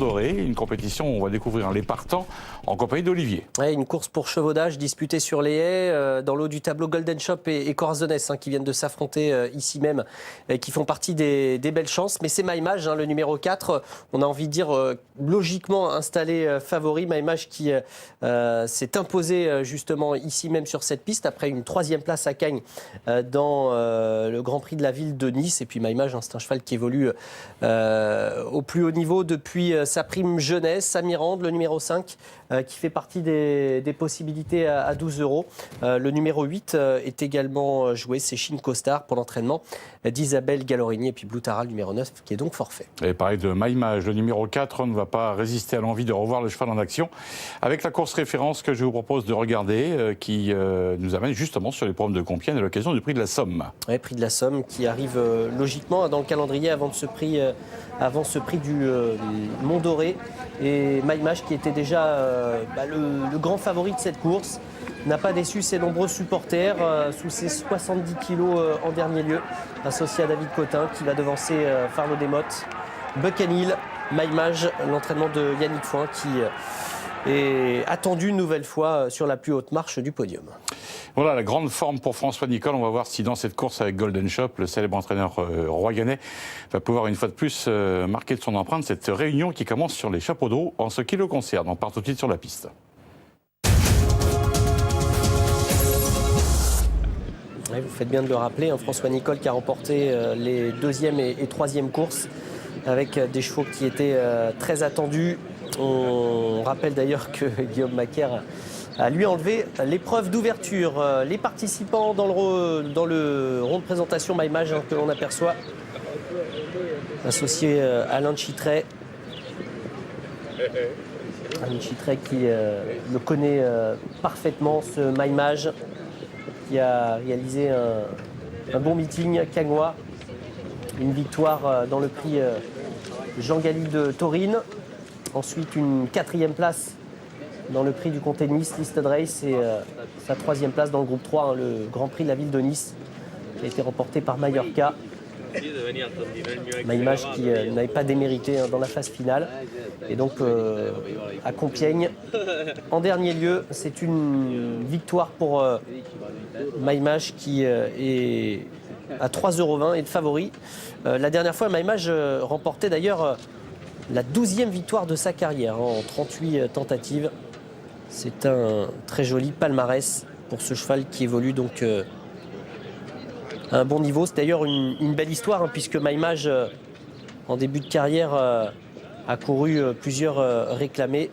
Doré, une compétition où on va découvrir les partants en compagnie d'Olivier. Ouais, une course pour chevaudage disputée sur les haies, dans l'eau du tableau Golden Shop et Corazonès qui viennent de s'affronter ici même, qui font partie des belles chances. Mais c'est Maïmage, le numéro 4, on a envie de dire logiquement installé favori. Maïmage qui s'est imposé justement ici même sur cette piste après une 3e place à Cagnes dans le Grand Prix de la ville de Nice. Et puis Maïmage, c'est un cheval qui évolue au plus haut niveau depuis sa prime jeunesse. Samirande, le numéro 5, qui fait partie des possibilités à 12 €. Le numéro 8 est également joué, c'est Shin Costar pour l'entraînement d'Isabelle Gallorini. Et puis Blue Tara, le numéro 9, qui est donc forfait. Et pareil de Maïmage, le numéro 4 ne va pas résister à l'envie de revoir le cheval en action avec la course référence que je vous propose de regarder, qui nous amène justement sur les programmes de Compiègne à l'occasion du prix de la Somme. Oui, prix de la Somme qui arrive logiquement dans le calendrier avant ce prix du Mont-Doré. Et Maïmage, qui était déjà le grand favori de cette course, n'a pas déçu ses nombreux supporters sous ses 70 kilos en dernier lieu, associé à David Cotin qui va devancer Farlo Desmottes, Buchanil, Maïmage, l'entraînement de Yannick Foin qui est attendu une nouvelle fois sur la plus haute marche du podium. Voilà la grande forme pour François Nicole. On va voir si dans cette course avec Golden Shop, le célèbre entraîneur royanais va pouvoir une fois de plus marquer de son empreinte cette réunion qui commence sur les chapeaux d'eau en ce qui le concerne. On part tout de suite sur la piste. Oui, vous faites bien de le rappeler, François Nicole qui a remporté les 2e et 3e courses avec des chevaux qui étaient très attendus. On rappelle d'ailleurs que Guillaume Macaire a lui enlevé l'épreuve d'ouverture. Les participants dans le rond de présentation Maïmage que l'on aperçoit, associé Alain Chitret. Alain Chitret qui le connaît parfaitement, ce Maïmage, qui a réalisé un bon meeting cagnois. Une victoire dans le prix Jean Galli de Taurine. Ensuite, une 4e place dans le prix du Comté de Nice, Listed Race, et sa 3e place dans le groupe 3, le Grand Prix de la ville de Nice, qui a été remporté par Mallorca. Maïmage qui n'avait pas démérité dans la phase finale. Et donc, à Compiègne, en dernier lieu, c'est une victoire pour Maïmage qui est à 3,20 € et de favori. La dernière fois, Maïmage remportait d'ailleurs la 12e victoire de sa carrière en 38 tentatives. C'est un très joli palmarès pour ce cheval qui évolue donc à un bon niveau. C'est d'ailleurs une belle histoire puisque Maïmage, en début de carrière, a couru plusieurs réclamés,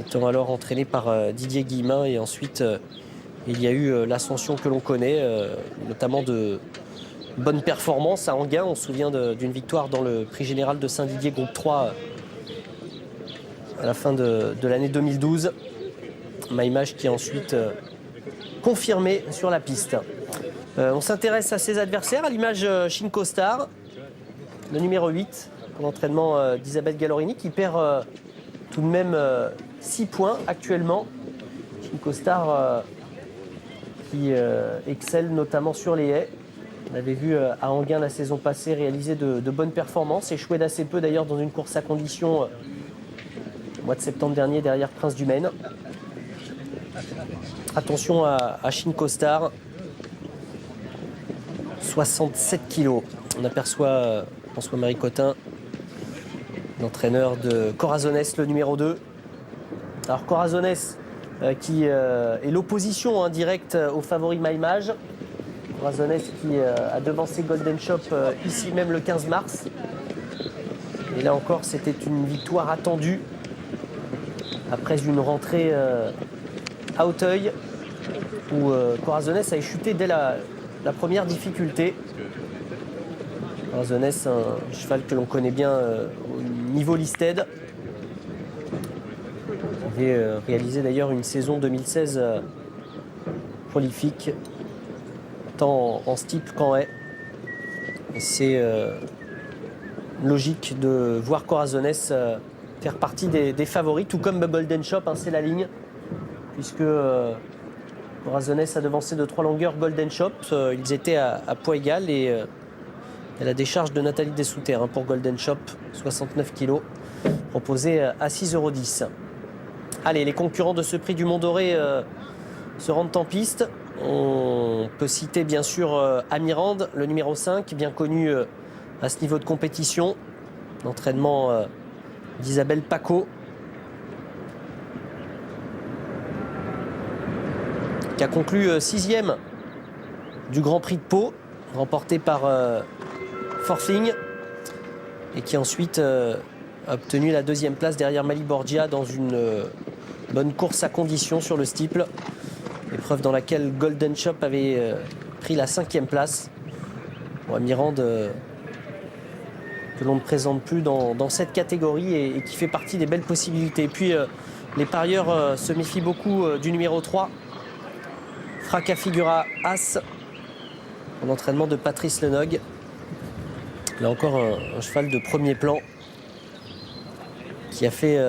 étant alors entraîné par Didier Guillemin. Et ensuite, il y a eu l'ascension que l'on connaît, notamment de bonnes performances à Enghien. On se souvient d'une victoire dans le prix général de Saint-Didier, groupe 3, à la fin de l'année 2012. Maïmage qui a ensuite confirmé sur la piste. On s'intéresse à ses adversaires, à l'image Shin Costar, le numéro 8, pour l'entraînement d'Isabelle Gallorini, qui perd tout de même 6 points actuellement. Shin Costar qui excelle notamment sur les haies. On avait vu à Enghien la saison passée réaliser de bonnes performances, échouer d'assez peu d'ailleurs dans une course à conditions au mois de septembre dernier derrière Prince du Maine. Attention à Shin Costar, 67 kilos. On aperçoit François-Marie Cotin, l'entraîneur de Corazonès, le numéro 2. Alors Corazonès qui est l'opposition indirecte au favori Maïmage. Corazonès qui a devancé Golden Shop ici même le 15 mars. Et là encore, c'était une victoire attendue après une rentrée à Auteuil où Corazonès a chuté dès la première difficulté. Corazonès, un cheval que l'on connaît bien au niveau listed. Il avait réalisé d'ailleurs une saison 2016 prolifique, tant en steeple qu'en haie. Et c'est logique de voir Corazonès faire partie des favoris, tout comme Golden Shop, c'est la ligne, puisque Corazonès a devancé de 3 longueurs Golden Shop. Ils étaient à poids égal et la décharge de Nathalie Dessouter pour Golden Shop, 69 kg. proposé à 6,10 €. Allez, les concurrents de ce prix du Mont-Doré se rendent en piste. On peut citer bien sûr Amirande, le numéro 5, bien connu à ce niveau de compétition. L'entraînement d'Isabelle Paco, qui a conclu 6e du Grand Prix de Pau, remporté par Forfing, et qui ensuite a obtenu la 2e place derrière Mali Borgia dans une bonne course à condition sur le steeple, épreuve dans laquelle Golden Shop avait pris la 5e place. Bon, Mirande, que l'on ne présente plus dans cette catégorie et qui fait partie des belles possibilités. Et puis les parieurs se méfient beaucoup du numéro 3, Fracas Figura As, en entraînement de Patrice Lenog. Là encore un cheval de premier plan qui a fait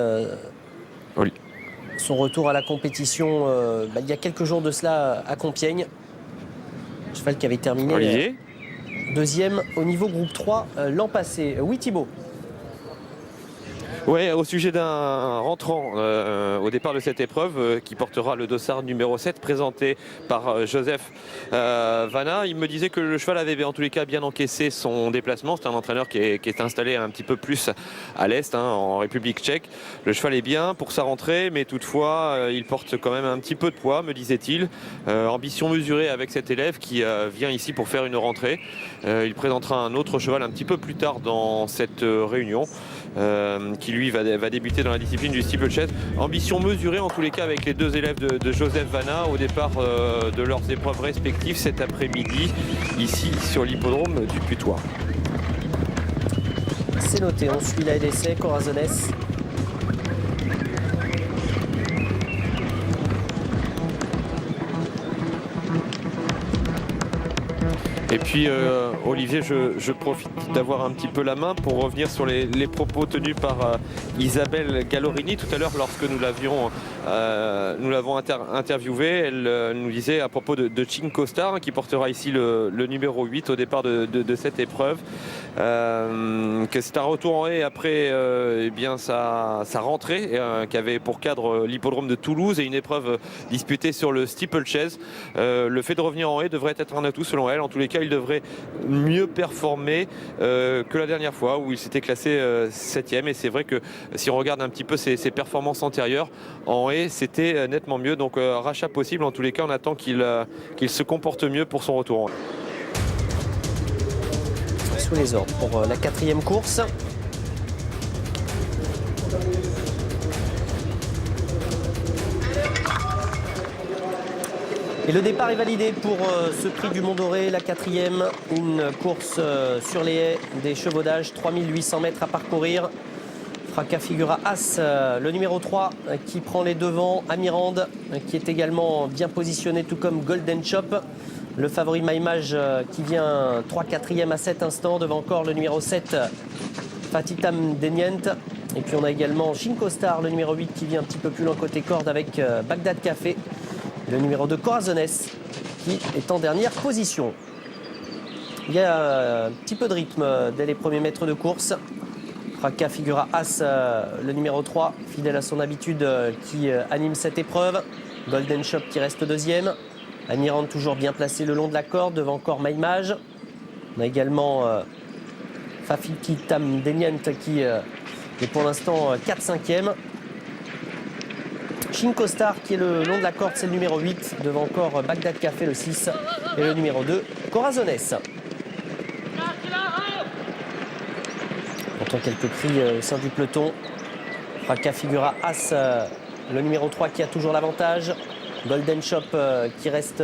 son retour à la compétition il y a quelques jours de cela à Compiègne. Un cheval qui avait terminé 2e au niveau groupe 3 l'an passé. Oui, Thibaut. Ouais, au sujet d'un rentrant au départ de cette épreuve qui portera le dossard numéro 7 présenté par Joseph Vanna. Il me disait que le cheval avait en tous les cas bien encaissé son déplacement. C'est un entraîneur qui est installé un petit peu plus à l'est, en République tchèque. Le cheval est bien pour sa rentrée, mais toutefois il porte quand même un petit peu de poids, me disait-il. Ambition mesurée avec cet élève qui vient ici pour faire une rentrée. Il présentera un autre cheval un petit peu plus tard dans cette réunion. Qui lui va débuter dans la discipline du steeplechase. Ambition mesurée en tous les cas avec les deux élèves de Joseph Vanna au départ de leurs épreuves respectives cet après-midi ici sur l'hippodrome du Putois. C'est noté, on suit la LSC, Corazonès. Et puis Olivier, je profite d'avoir un petit peu la main pour revenir sur les propos tenus par Isabelle Gallorini tout à l'heure lorsque nous l'avons interviewée. Elle nous disait à propos de Cinco Star qui portera ici le numéro 8 au départ de cette épreuve, que c'est un retour en haie après sa rentrée qui avait pour cadre l'hippodrome de Toulouse et une épreuve disputée sur le steeplechase. Le fait de revenir en haie devrait être un atout selon elle. En tous les cas, il devrait mieux performer que la dernière fois où il s'était classé 7e. Et c'est vrai que si on regarde un petit peu ses performances antérieures, en haie, c'était nettement mieux. Donc rachat possible. En tous les cas, on attend qu'il se comporte mieux pour son retour en haie. Sous les ordres pour la 4e course. Et le départ est validé pour ce prix du Mont-Doré, la 4e, une course sur les haies, des chevaudages, 3800 mètres à parcourir. Fracas Figura As, le numéro 3 qui prend les devants, Amirande qui est également bien positionné, tout comme Golden Shop. Le favori Maïmage qui vient 3/4e à cet instant, devant encore le numéro 7, Fatitam Denient. Et puis on a également Cinco Star, le numéro 8 qui vient un petit peu plus loin côté corde avec Bagdad Café. Le numéro 2, Corazonès, qui est en dernière position. Il y a un petit peu de rythme dès les premiers mètres de course. Fracas Figura As, le numéro 3, fidèle à son habitude, qui anime cette épreuve. Golden Shop qui reste 2e. Amirande toujours bien placé le long de la corde, devant encore Maïmage. On a également Fatitam Denient qui est pour l'instant 4/5e. Cinco Star qui est le long de la corde, c'est le numéro 8, devant encore Bagdad Café le 6 et le numéro 2, Corazonès. On entend quelques cris au sein du peloton. Fracas Figura As, le numéro 3 qui a toujours l'avantage. Golden Shop qui reste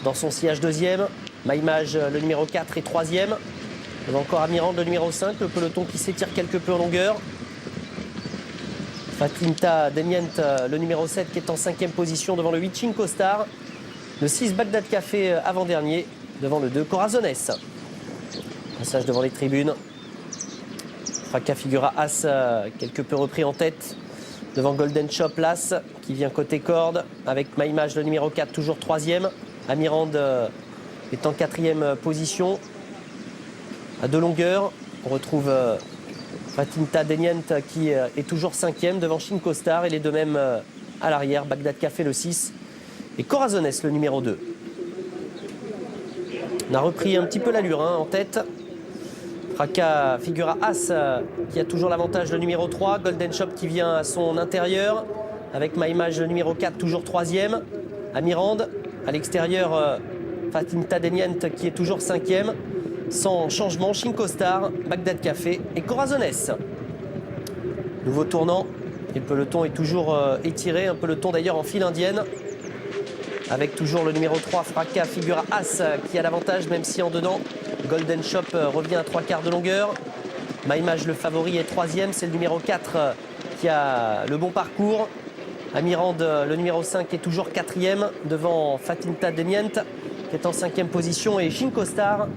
dans son sillage 2e. Maïmage, le numéro 4 est 3e. Devant encore Amirande, le numéro 5, le peloton qui s'étire quelque peu en longueur. Fatinta Denient, le numéro 7 qui est en 5e position devant le 8 Cinco Star. Le 6 Bagdad Café avant-dernier devant le 2 Corazonès. Passage devant les tribunes. Fracas Figura As quelque peu repris en tête devant Golden Shop Las qui vient côté corde avec Maïmage le numéro 4 toujours 3e. Amirande est en 4e position à 2 longueurs. On retrouve Fatinta Denient qui est toujours 5e devant Shinko Star et les deux mêmes à l'arrière. Bagdad Café le 6 et Corazones le numéro 2. On a repris un petit peu l'allure en tête. Fracas Figura As qui a toujours l'avantage le numéro 3. Golden Shop qui vient à son intérieur avec Maimage le numéro 4 toujours 3e. Amirande à l'extérieur. Fatinta Denient qui est toujours 5e. Sans changement, Shinko Star, Bagdad Café et Corazones. Nouveau tournant. Et le peloton est toujours étiré. Un peloton d'ailleurs en file indienne. Avec toujours le numéro 3, Fracas Figura As qui a l'avantage, même si en dedans, Golden Shop revient à 3/4 de longueur. Maimage le favori est 3e. C'est le numéro 4 qui a le bon parcours. Amirande, le numéro 5, est toujours 4e devant Fatinta Denient qui est en 5e position et Shinko Star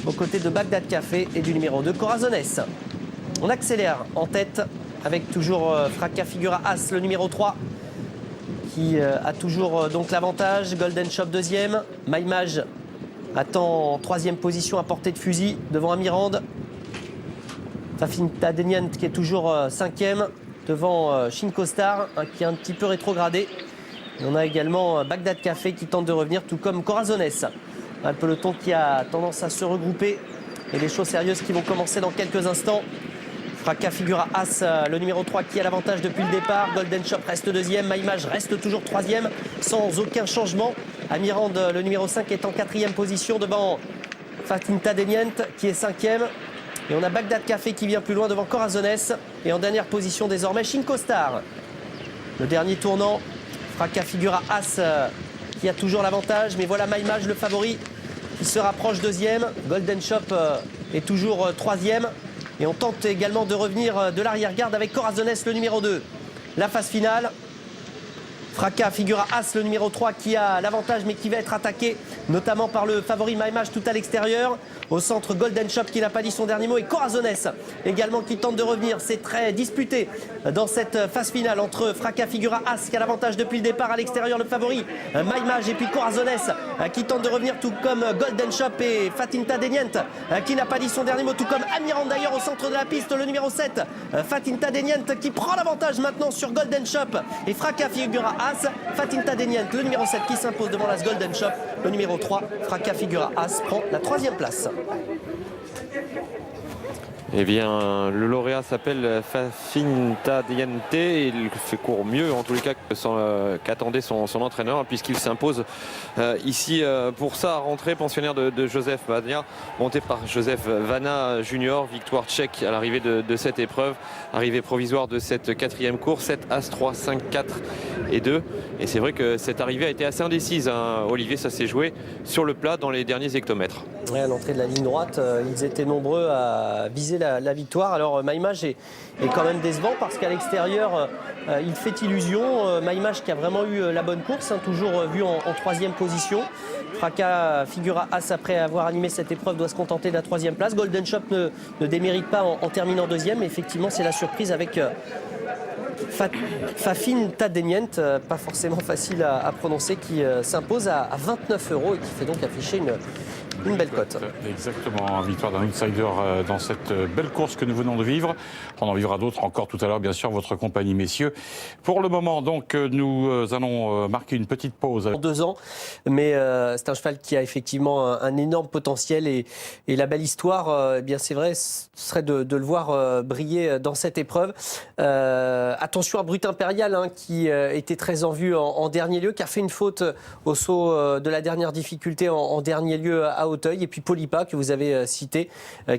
aux côtés de Bagdad Café et du numéro 2 Corazones. On accélère en tête avec toujours Fracas Figura As, le numéro 3 qui a toujours donc l'avantage. Golden Shop 2e. Maimage attend en 3e position à portée de fusil devant Amirande. Fatinta Denient qui est toujours 5e devant Shinko Star qui est un petit peu rétrogradé. Et on a également Bagdad Café qui tente de revenir, tout comme Corazones. Un peloton qui a tendance à se regrouper et les choses sérieuses qui vont commencer dans quelques instants. Fracas Figura As, le numéro 3 qui a l'avantage depuis le départ. Golden Shop reste 2e, Maimage reste toujours 3e sans aucun changement. Amirande, le numéro 5, est en 4e position devant Fatinta Denient qui est 5e. Et on a Bagdad Café qui vient plus loin devant Corazones. Et en dernière position désormais, Shinko Star. Le dernier tournant, Fracas Figura As qui a toujours l'avantage. Mais voilà Maimage le favori qui se rapproche 2e. Golden Shop est toujours 3e. Et on tente également de revenir de l'arrière-garde avec Corazones le numéro 2. La phase finale. Fracas Figura As le numéro 3 qui a l'avantage mais qui va être attaqué notamment par le favori Maimage tout à l'extérieur. Au centre, Golden Shop qui n'a pas dit son dernier mot et Corazones également qui tente de revenir. C'est très disputé dans cette phase finale entre Fracas Figura As qui a l'avantage depuis le départ à l'extérieur, le favori Maimage, et puis Corazones qui tente de revenir, tout comme Golden Shop et Fatinta Denient qui n'a pas dit son dernier mot, tout comme Amirande d'ailleurs au centre de la piste, le numéro 7 Fatinta Denient qui prend l'avantage maintenant sur Golden Shop et Fracas Figura As. Fatinta Denient le numéro 7 qui s'impose devant la Golden Shop. Le numéro 3 Fracas Figura As prend la 3e place. Eh bien, le lauréat s'appelle Fatinta Denient et il court mieux en tous les cas qu'attendait son entraîneur, puisqu'il s'impose ici pour sa rentrée, pensionnaire de Joseph Vania, monté par Joseph Vana Junior. Victoire tchèque à l'arrivée de cette épreuve, arrivée provisoire de cette 4e course, 7 As 3, 5, 4 et 2. Et c'est vrai que cette arrivée a été assez indécise, Olivier, ça s'est joué sur le plat dans les derniers hectomètres. Ouais, à l'entrée de la ligne droite, ils étaient nombreux à viser la victoire. Alors Maimage est quand même décevant parce qu'à l'extérieur, il fait illusion. Maimage qui a vraiment eu la bonne course, toujours vu en 3e position. Fracas Figura As, après avoir animé cette épreuve, doit se contenter de la 3e place. Golden Shop ne démérite pas en terminant 2e. Mais effectivement, c'est la surprise avec Fatinta Denient, pas forcément facile à prononcer, qui s'impose à 29 € et qui fait donc afficher une belle cote. Exactement, victoire d'un outsider dans cette belle course que nous venons de vivre. On en vivra d'autres encore tout à l'heure, bien sûr, votre compagnie, messieurs. Pour le moment, donc, nous allons marquer une petite pause. En 2 ans, mais c'est un cheval qui a effectivement un énorme potentiel et la belle histoire, eh bien c'est vrai, ce serait de le voir briller dans cette épreuve. Attention à Brut Impérial, qui était très en vue en dernier lieu, qui a fait une faute au saut de la dernière difficulté en dernier lieu à Auteuil, et puis Polipa que vous avez cité,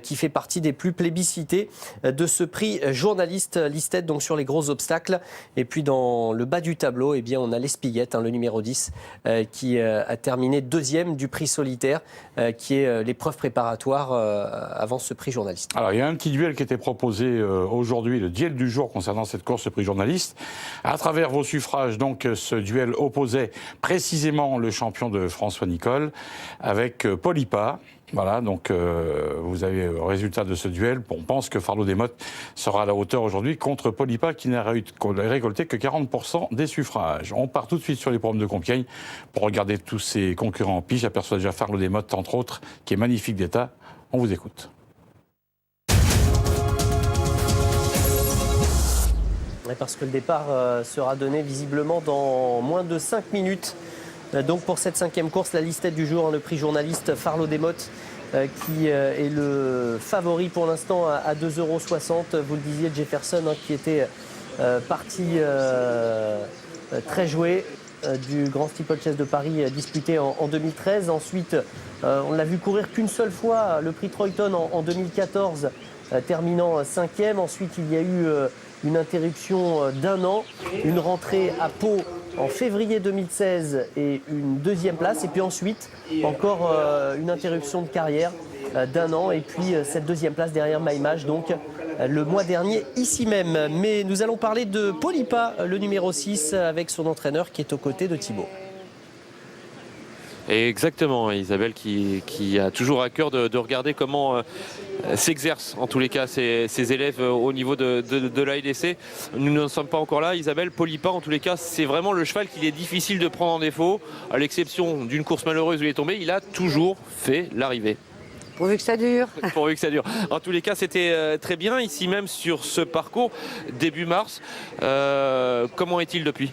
qui fait partie des plus plébiscités de ce prix journaliste listed, donc sur les gros obstacles. Et puis dans le bas du tableau, eh bien on a l'Espiguette, le numéro 10, qui a terminé 2e du prix solitaire, qui est l'épreuve préparatoire avant ce prix journaliste. Alors il y a un petit duel qui était proposé aujourd'hui, le duel du jour concernant cette course, ce prix journaliste. À travers vos suffrages, donc, ce duel opposait précisément le champion de François Nicole avec Polipa. Voilà, donc vous avez le résultat de ce duel. On pense que Fardeau Desmottes sera à la hauteur aujourd'hui contre Polipa qui n'a récolté que 40% des suffrages. On part tout de suite sur les programmes de Compiègne pour regarder tous ses concurrents en pige. J'aperçois déjà Fardeau Desmottes, entre autres, qui est magnifique d'état. On vous écoute. Ouais, parce que le départ sera donné visiblement dans moins de 5 minutes. Donc pour cette 5e course, la listette du jour, le prix journaliste Farlo Desmottes qui est le favori pour l'instant à 2,60 €. Vous le disiez, Jefferson qui était parti très joué du Grand Steeplechase de Paris disputé en 2013. Ensuite, on l'a vu courir qu'une seule fois le prix Troyton en 2014, terminant 5e. Ensuite, il y a eu une interruption d'1 an, une rentrée à Pau en février 2016 et une 2e place. Et puis ensuite, encore une interruption de carrière d'1 an. Et puis cette 2e place derrière MyMatch, donc le mois dernier, ici même. Mais nous allons parler de Polipa, le numéro 6, avec son entraîneur qui est aux côtés de Thibaut. Et exactement, Isabelle qui a toujours à cœur de regarder comment s'exercent en tous les cas ses élèves au niveau de la LDC. Nous ne sommes pas encore là, Isabelle. Polipa, en tous les cas, c'est vraiment le cheval qu'il est difficile de prendre en défaut. À l'exception d'une course malheureuse où il est tombé, il a toujours fait l'arrivée. Pourvu que ça dure. Pourvu que ça dure. En tous les cas, c'était très bien ici même sur ce parcours début mars. Comment est-il depuis ?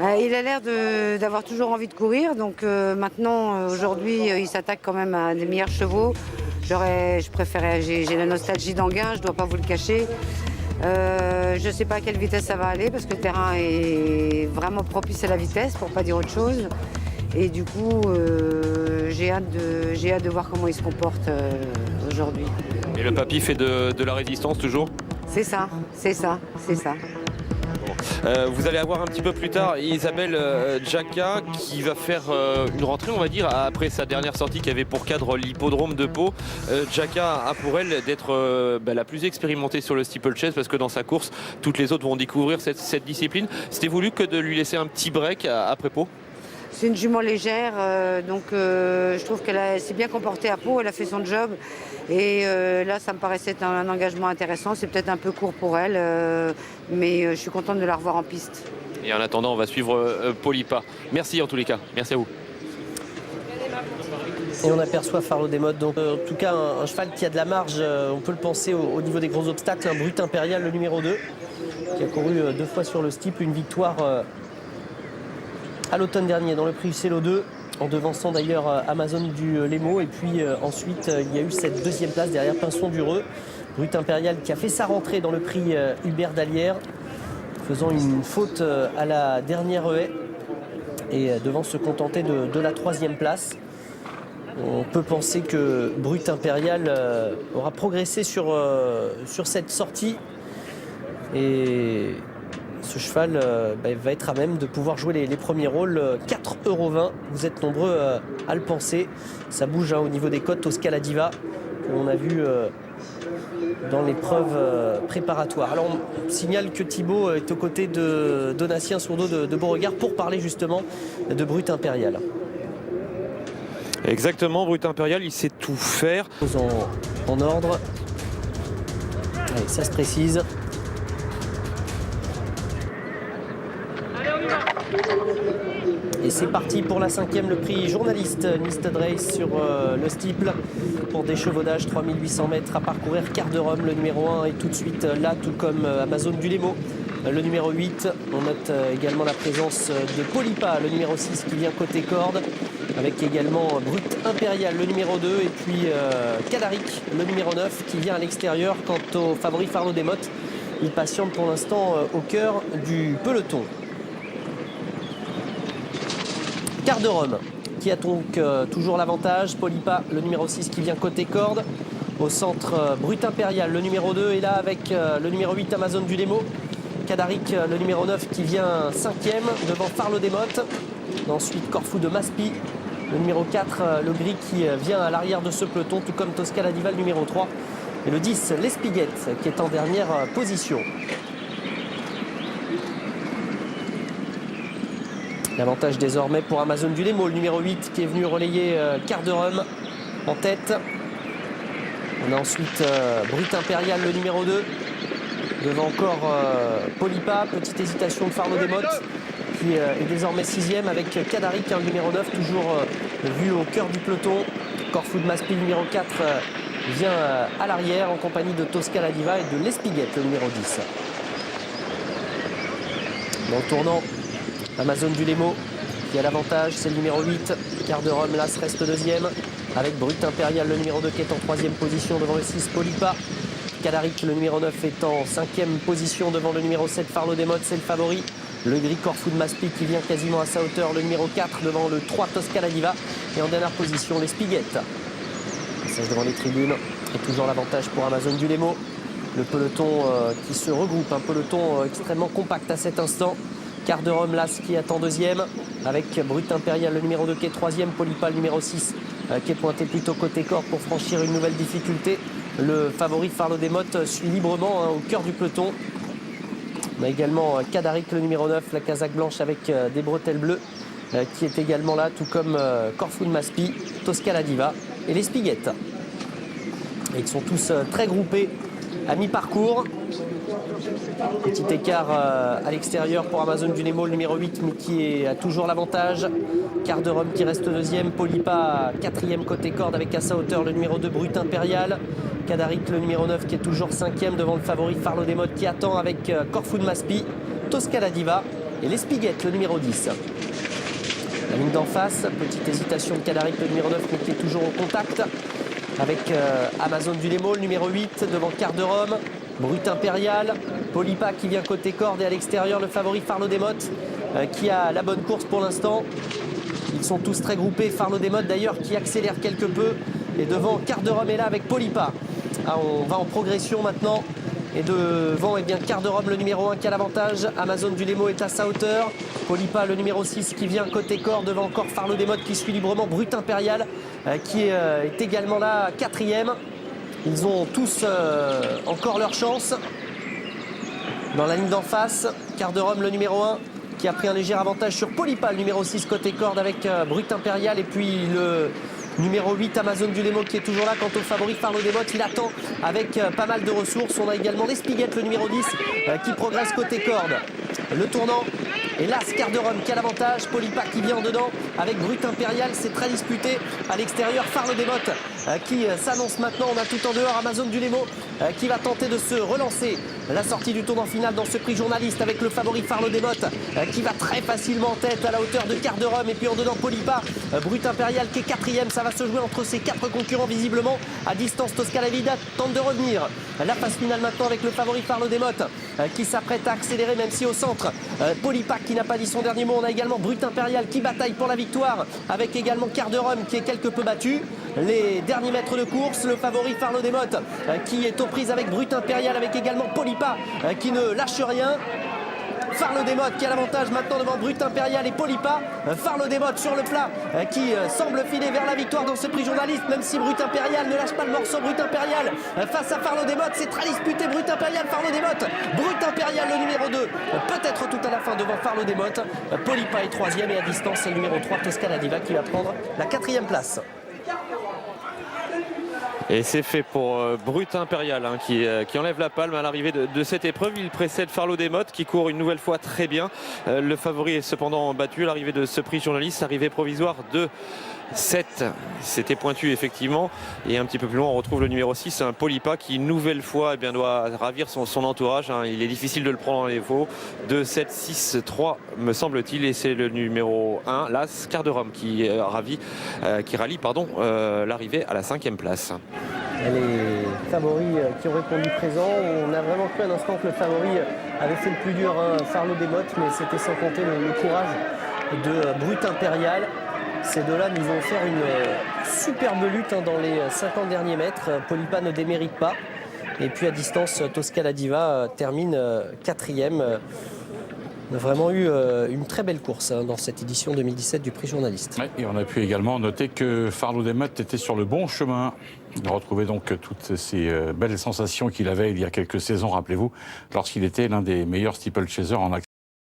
Il a l'air d'avoir toujours envie de courir. Donc maintenant, aujourd'hui, il s'attaque quand même à des meilleurs chevaux. Je préférais, j'ai la nostalgie d'Anguin, je ne dois pas vous le cacher. Je ne sais pas à quelle vitesse ça va aller parce que le terrain est vraiment propice à la vitesse, pour ne pas dire autre chose. Et du coup, j'ai hâte de voir comment il se comporte aujourd'hui. Et le papy fait de la résistance toujours ? C'est ça. Vous allez avoir un petit peu plus tard Isabelle Jacka qui va faire une rentrée, on va dire, après sa dernière sortie qui avait pour cadre l'hippodrome de Pau. Jacka a pour elle d'être la plus expérimentée sur le steeplechase parce que dans sa course, toutes les autres vont découvrir cette discipline. C'était voulu que de lui laisser un petit break après Pau ? C'est une jument légère, donc je trouve qu'elle s'est bien comportée à Pau, elle a fait son job. Et là, ça me paraissait être un engagement intéressant. C'est peut-être un peu court pour elle, mais je suis contente de la revoir en piste. Et en attendant, on va suivre Polipa. Merci en tous les cas. Merci à vous. Et on aperçoit Farlo Desmottes, donc en tout cas un cheval qui a de la marge, on peut le penser au niveau des gros obstacles, un Brut Impérial, le numéro 2, qui a couru 2 fois sur le steeple, une victoire à l'automne dernier dans le prix UCLO 2, en devançant d'ailleurs Amazon du Lemo. Et puis ensuite, il y a eu cette 2e place derrière Pinson d'Ureux. Brut Impérial qui a fait sa rentrée dans le prix Hubert d'Allière, faisant une faute à la dernière haie et devant se contenter de la 3e place. On peut penser que Brut Impérial aura progressé sur cette sortie. Et ce cheval va être à même de pouvoir jouer les premiers rôles. 4,20 €, vous êtes nombreux à le penser. Ça bouge au niveau des cotes Tosca La Diva, que l'on a vu dans l'épreuve préparatoire. Alors on signale que Thibaut est aux côtés de Donatien Sourdeau de Beauregard pour parler justement de Brut Impérial. Exactement, Brut Impérial, il sait tout faire. En ordre. Allez, ça se précise. Et c'est parti pour la 5e, le prix journaliste Listed Race sur le steeple pour des chevaudages 3800 mètres à parcourir. Quart de Rome, le numéro 1 est tout de suite là, tout comme Amazon du Lemo, le numéro 8. On note également la présence de Polipa, le numéro 6 qui vient côté corde, avec également Brut Impérial, le numéro 2, et puis Cadaric, le numéro 9 qui vient à l'extérieur. Quant au favori Farlo Desmottes, il patiente pour l'instant au cœur du peloton. Quart de Rome qui a donc toujours l'avantage. Polipa, le numéro 6 qui vient côté corde. Au centre, Brut Impérial, le numéro 2 est là avec le numéro 8 Amazon du Lemo. Cadaric, le numéro 9 qui vient 5e devant Farlo Desmottes. Ensuite, Corfou de Maspi, le numéro 4, le gris qui vient à l'arrière de ce peloton, tout comme Tosca La Diva, le numéro 3. Et le 10, l'Espiguette qui est en dernière position. L'avantage désormais pour Amazon du Lemo, le numéro 8 qui est venu relayer Quart de Rome en tête. On a ensuite Brut Impérial, le numéro 2. Devant encore Polipa, petite hésitation de Farlo Desmottes qui est désormais 6e avec Cadaric, le numéro 9, toujours vu au cœur du peloton. Corfou de Maspi, le numéro 4, vient à l'arrière en compagnie de Tosca La Diva et de l'Espiguette, le numéro 10. Dans le tournant, Amazon du Lemo qui a l'avantage, c'est le numéro 8. Quart de Rome, Las reste deuxième. Avec Brut Impérial, le numéro 2 qui est en troisième position devant le 6, Polipa. Cadaric, le numéro 9, est en cinquième position devant le numéro 7, Farlo Desmottes, c'est le favori. Le gris Corfoud Maspi qui vient quasiment à sa hauteur, le numéro 4 devant le 3, Toscana Diva. Et en dernière position, les Spiguettes. Passage devant les tribunes. Et toujours l'avantage pour Amazon du Lemo. Le peloton qui se regroupe, un peloton extrêmement compact à cet instant. Quart de Rome, Las qui attend deuxième, avec Brut Impérial, le numéro 2 qui est troisième, Polipa, le numéro 6 qui est pointé plutôt côté corde pour franchir une nouvelle difficulté. Le favori Farlo Desmottes suit librement au cœur du peloton. On a également Cadaric, le numéro 9, la casaque blanche avec des bretelles bleues qui est également là, tout comme Corfoud Maspi, Toscana Diva et les Spiguettes. Et ils sont tous très groupés à mi-parcours. Petit écart à l'extérieur pour Amazon du Lemo, le numéro 8, mais qui a toujours l'avantage. Quart de Rome qui reste deuxième. Polipa, quatrième côté corde avec à sa hauteur le numéro 2, Brut Impérial. Cadaric, le numéro 9, qui est toujours cinquième devant le favori Farlo Desmottes qui attend avec Corfoud Maspi, Toscana Diva et les Spiguettes, le numéro 10. La ligne d'en face, petite hésitation de Cadaric, le numéro 9, mais qui est toujours au contact avec Amazon du Lemo, le numéro 8, devant Quart de Rome. Brut Impérial, Polipa qui vient côté corde et à l'extérieur le favori Farlo Desmottes qui a la bonne course pour l'instant. Ils sont tous très groupés, Farlo Desmottes d'ailleurs qui accélère quelque peu et devant Quart de Rome est là avec Polipa. On va en progression maintenant et devant Quart de Rome, le numéro 1 qui a l'avantage. Amazon du Lemo est à sa hauteur. Polipa, le numéro 6 qui vient côté corde devant encore Farlo Desmottes qui suit librement. Brut Impérial qui est également là quatrième. Ils ont tous encore leur chance. Dans la ligne d'en face, Quart de Rome, le numéro 1, qui a pris un léger avantage sur Polipa, le numéro 6 côté corde avec Brut Impérial. Et puis le numéro 8, Amazon du Lemo, qui est toujours là. Quant au favori Farlo Desmottes, il attend avec pas mal de ressources. On a également les Spiguettes, le numéro 10, qui progresse côté corde. Le tournant. Et là, Quart de Rome qui a l'avantage, Polipa qui vient en dedans avec Brut Impérial, c'est très disputé à l'extérieur. Farlo Desmottes qui s'annonce maintenant, on a tout en dehors, Amazon du Lemo qui va tenter de se relancer. La sortie du tournant final dans ce prix journaliste avec le favori Farlo Desmottes qui va très facilement en tête à la hauteur de Quart de Rome. Et puis en dedans Polipa, Brut Impérial qui est quatrième, ça va se jouer entre ces quatre concurrents visiblement à distance. Toscana Diva tente de revenir. La phase finale maintenant avec le favori Farlo Desmottes qui s'apprête à accélérer même si au centre, Polipa qui n'a pas dit son dernier mot. On a également Brut Impérial qui bataille pour la victoire avec également Quart de Rome qui est quelque peu battu. Les derniers mètres de course, le favori Farlo Desmottes qui est aux prises avec Brut Impérial avec également Polipa qui ne lâche rien. Farlo Desmottes qui a l'avantage maintenant devant Brut Impérial et Polipa. Farlo Desmottes sur le plat qui semble filer vers la victoire dans ce prix journaliste, même si Brut Impérial ne lâche pas le morceau. Brut Impérial face à Farlo Desmottes, c'est très disputé. Brut Impérial, Farlo Desmottes. Brut Impérial, le numéro 2, peut-être tout à la fin devant Farlo Desmottes. Polipa est troisième et à distance c'est le numéro 3, Toscana Diva, qui va prendre la quatrième place. Et c'est fait pour Brut Impérial qui enlève la palme à l'arrivée de cette épreuve. Il précède Farlo Desmottes qui court une nouvelle fois très bien. Le favori est cependant battu à l'arrivée de ce prix journaliste. Arrivée provisoire de 7. C'était pointu effectivement. Et un petit peu plus loin on retrouve le numéro 6, un Polipa qui une nouvelle fois doit ravir son entourage. Il est difficile de le prendre dans les veaux. 2, 7, 6, 3 me semble-t-il. Et c'est le numéro 1, Las, Quart de Rome qui rallie l'arrivée à la 5e place. Les favoris qui ont répondu présent, on a vraiment cru un instant que le favori avait fait le plus dur, Farlo Desmottes, mais c'était sans compter le courage de Brut Impérial. Ces deux-là nous ont offert une superbe lutte dans les 50 derniers mètres. Polipa ne démérite pas. Et puis à distance, Toscana Diva termine quatrième. On a vraiment eu une très belle course dans cette édition 2017 du prix journaliste. Ouais, et on a pu également noter que Farlo Desmottes était sur le bon chemin. Il a retrouvé donc toutes ces belles sensations qu'il avait il y a quelques saisons, rappelez-vous, lorsqu'il était l'un des meilleurs steeplechasers en